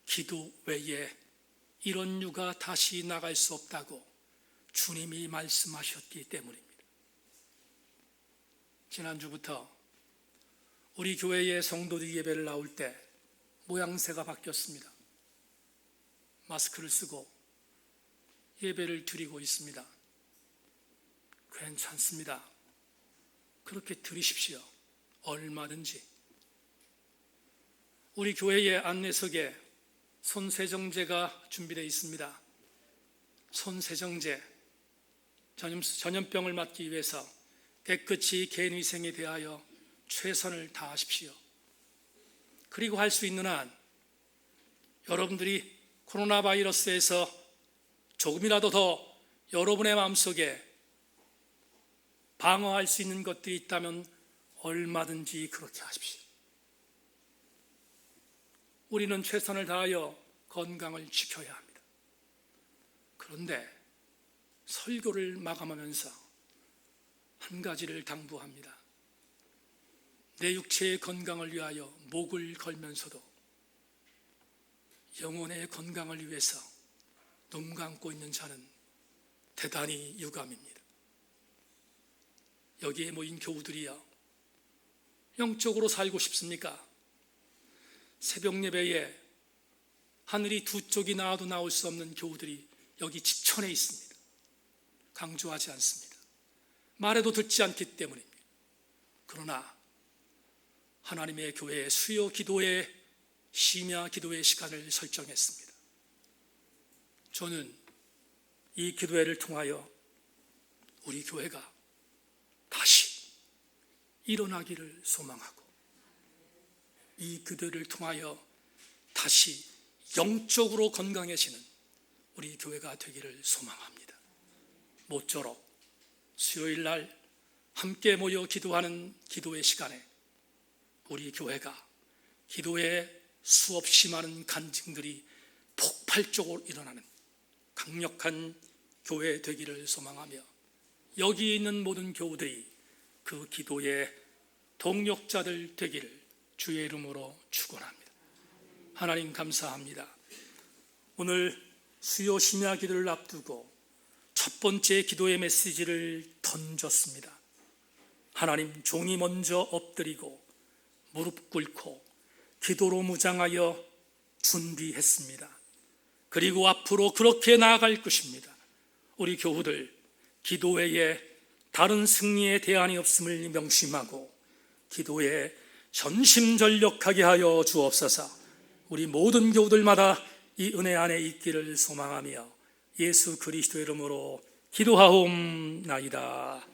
기도 외에 이런 유가 다시 나갈 수 없다고 주님이 말씀하셨기 때문입니다. 지난주부터 우리 교회의 성도들이 예배를 나올 때 모양새가 바뀌었습니다. 마스크를 쓰고 예배를 드리고 있습니다. 괜찮습니다. 그렇게 드리십시오. 얼마든지. 우리 교회의 안내석에 손세정제가 준비되어 있습니다. 손세정제, 전염병을 막기 위해서 깨끗이 개인위생에 대하여 최선을 다하십시오. 그리고 할 수 있는 한 여러분들이 코로나 바이러스에서 조금이라도 더 여러분의 마음속에 방어할 수 있는 것들이 있다면 얼마든지 그렇게 하십시오. 우리는 최선을 다하여 건강을 지켜야 합니다. 그런데 설교를 마감하면서 한 가지를 당부합니다. 내 육체의 건강을 위하여 목을 걸면서도 영혼의 건강을 위해서 눈 감고 있는 자는 대단히 유감입니다. 여기에 모인 교우들이여, 영적으로 살고 싶습니까? 새벽 예배에 하늘이 두 쪽이 나와도 나올 수 없는 교우들이 여기 지천에 있습니다. 강조하지 않습니다. 말해도 듣지 않기 때문입니다. 그러나 하나님의 교회의 수요 기도의 심야 기도의 시간을 설정했습니다. 저는 이 기도회를 통하여 우리 교회가 다시 일어나기를 소망하고 이 기도를 통하여 다시 영적으로 건강해지는 우리 교회가 되기를 소망합니다. 모쪼록 수요일 날 함께 모여 기도하는 기도의 시간에 우리 교회가 기도에 수없이 많은 간증들이 폭발적으로 일어나는 강력한 교회 되기를 소망하며 여기 있는 모든 교우들이 그 기도의 동력자들 되기를 주의 이름으로 축원합니다. 하나님 감사합니다. 오늘 수요 심야 기도를 앞두고 첫 번째 기도의 메시지를 던졌습니다. 하나님, 종이 먼저 엎드리고 무릎 꿇고 기도로 무장하여 준비했습니다. 그리고 앞으로 그렇게 나아갈 것입니다. 우리 교우들 기도 외에 다른 승리의 대안이 없음을 명심하고 기도에 전심전력하게 하여 주옵소서. 우리 모든 교우들마다 이 은혜 안에 있기를 소망하며 예수 그리스도 이름으로 기도하옵나이다.